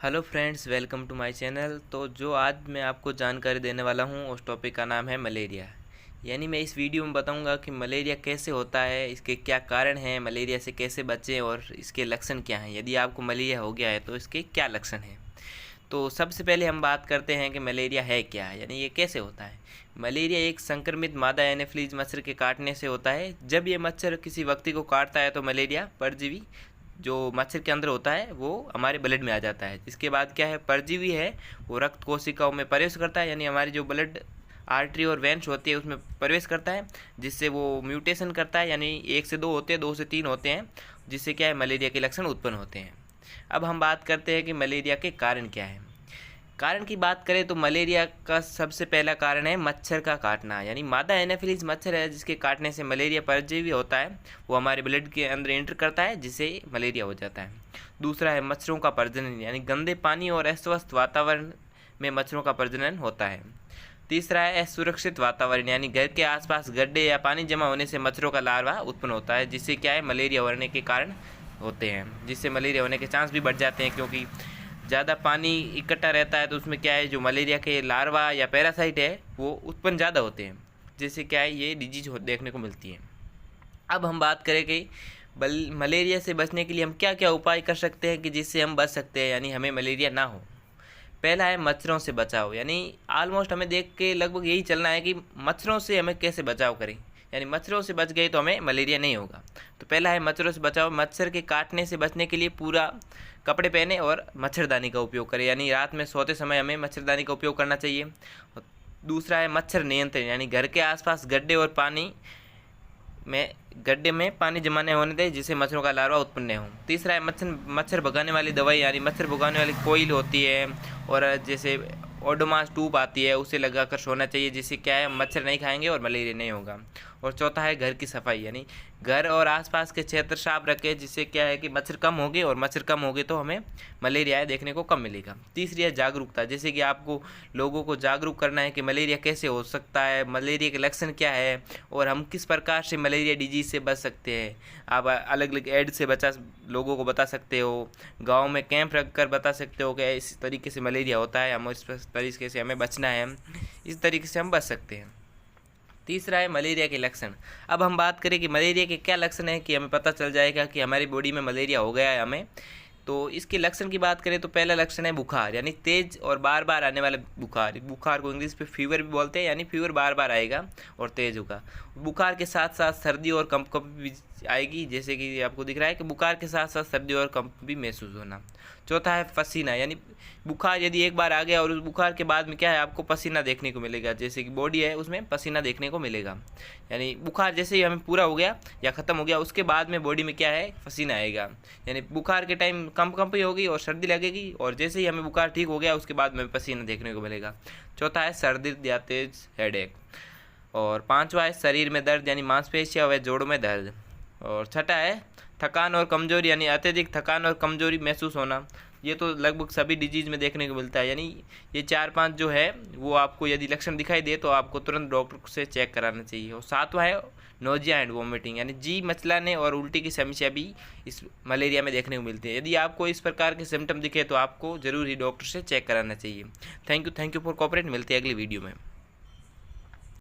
Hello friends, welcome to my channel. तो जो आज मैं आपको जानकारी देने वाला हूँ उस टॉपिक का नाम है मलेरिया। यानी मैं इस वीडियो में बताऊँगा कि मलेरिया कैसे होता है, इसके क्या कारण हैं, मलेरिया से कैसे बचें और इसके लक्षण क्या हैं। यदि आपको मलेरिया हो गया है तो इसके क्या लक्षण हैं। तो सबसे पहले हम बात करते हैं कि मलेरिया है क्या, यानी ये कैसे होता है। मलेरिया एक संक्रमित मादा एनाफिलीज मच्छर के काटने से होता है। जब ये मच्छर किसी व्यक्ति को काटता है तो मलेरिया परजीवी जो मच्छर के अंदर होता है वो हमारे ब्लड में आ जाता है। इसके बाद क्या है, परजीवी है वो रक्त कोशिकाओं में प्रवेश करता है, यानी हमारी जो ब्लड आर्टरी और वेंस होती है उसमें प्रवेश करता है, जिससे वो म्यूटेशन करता है, यानी 1 से 2 होते हैं, 2 से 3 होते हैं, जिससे क्या है मलेरिया के लक्षण उत्पन्न होते हैं। अब हम बात करते हैं कि मलेरिया के कारण क्या है। कारण की बात करें तो मलेरिया का सबसे पहला कारण है मच्छर का काटना, यानी मादा एनाफिलीज मच्छर है जिसके काटने से मलेरिया परजीवी होता है, वो हमारे ब्लड के अंदर एंटर करता है जिससे मलेरिया हो जाता है। दूसरा है मच्छरों का प्रजनन, यानी गंदे पानी और अस्वस्थ वातावरण में मच्छरों का प्रजनन होता है। तीसरा है असुरक्षित वातावरण, यानी घर के आसपास गड्ढे या पानी जमा होने से मच्छरों का लार्वा उत्पन्न होता है, जिससे क्या है मलेरिया होने के कारण होते हैं, जिससे मलेरिया होने के चांस भी बढ़ जाते हैं, क्योंकि ज़्यादा पानी इकट्ठा रहता है तो उसमें क्या है जो मलेरिया के लार्वा या पैरासाइट है वो उत्पन्न ज़्यादा होते हैं, जिससे क्या है ये डिजीज देखने को मिलती है। अब हम बात करें कि मलेरिया से बचने के लिए हम क्या क्या उपाय कर सकते हैं कि जिससे हम बच सकते हैं, यानी हमें मलेरिया ना हो। पहला है मच्छरों से बचाव, यानी ऑलमोस्ट हमें देख के लगभग यही चलना है कि मच्छरों से हमें कैसे बचाव करें, यानी मच्छरों से बच गए तो हमें मलेरिया नहीं होगा। तो पहला है मच्छरों से बचाव। मच्छर के काटने से बचने के लिए पूरा कपड़े पहने और मच्छरदानी का उपयोग करें, यानी रात में सोते समय हमें मच्छरदानी का उपयोग करना चाहिए। दूसरा है मच्छर नियंत्रण, यानी घर के आसपास गड्ढे में पानी जमा नहीं होने दें जिससे मच्छरों का लार्वा उत्पन्न नहीं हो। तीसरा है मच्छर भगाने वाली दवाई, यानी मच्छर भगाने वाली कोईल होती है और जैसे ओडोमास ट्यूब आती है उसे लगाकर सोना चाहिए, जिससे क्या है मच्छर नहीं खाएंगे और मलेरिया नहीं होगा। और चौथा है घर की सफाई, यानी घर और आसपास के क्षेत्र साफ रखें, जिससे क्या है कि मच्छर कम होंगे और मच्छर कम होंगे तो हमें मलेरिया देखने को कम मिलेगा। तीसरी है जागरूकता, जैसे कि आपको लोगों को जागरूक करना है कि मलेरिया कैसे हो सकता है, मलेरिया के लक्षण क्या है और हम किस प्रकार से मलेरिया डिजीज से बच सकते हैं। आप अलग अलग एड से लोगों को बता सकते हो, गाँव में कैंप रख कर बता सकते हो कि इस तरीके से मलेरिया होता है, हम इस तरीके से हमें बचना है, इस तरीके से हम बच सकते हैं। तीसरा है मलेरिया के लक्षण। अब हम बात करें कि मलेरिया के क्या लक्षण है कि हमें पता चल जाएगा कि हमारी बॉडी में मलेरिया हो गया है हमें। तो इसके लक्षण की बात करें तो पहला लक्षण है बुखार, यानी तेज और बार बार आने वाला बुखार। बुखार को इंग्लिश में फीवर भी बोलते हैं, यानी फीवर बार बार आएगा और तेज होगा। बुखार के साथ साथ सर्दी और कंप भी आएगी, जैसे कि आपको दिख रहा है कि बुखार के साथ साथ सर्दी और कंप भी महसूस होना। चौथा है पसीना, यानी बुखार यदि एक बार आ गया और उस बुखार के बाद में क्या है आपको पसीना देखने को मिलेगा, जैसे कि बॉडी है उसमें पसीना देखने को मिलेगा। यानी बुखार जैसे ही हमें पूरा हो गया या ख़त्म हो गया उसके बाद में बॉडी में क्या है पसीना आएगा, यानी बुखार के टाइम कंपी होगी और सर्दी लगेगी, और जैसे ही हमें बुखार ठीक हो गया उसके बाद में पसीना देखने को मिलेगा। चौथा है सर्दी या तेज हेडेक। और पांचवा है शरीर में दर्द, यानी मांसपेशियां व जोड़ों में दर्द। और छठा है थकान और कमजोरी, यानी अत्यधिक थकान और कमजोरी महसूस होना। ये तो लगभग सभी डिजीज़ में देखने को मिलता है, यानी ये 4-5 जो है वो आपको यदि लक्षण दिखाई दे तो आपको तुरंत डॉक्टर से चेक कराना चाहिए। और सातवां है नोजिया एंड वॉमिटिंग, यानी जी मचलाने और उल्टी की समस्या भी इस मलेरिया में देखने को मिलती है। यदि आपको इस प्रकार के सिम्टम दिखे तो आपको ज़रूर ही डॉक्टर से चेक कराना चाहिए। Thank you for cooperate. मिलते हैं अगली वीडियो में।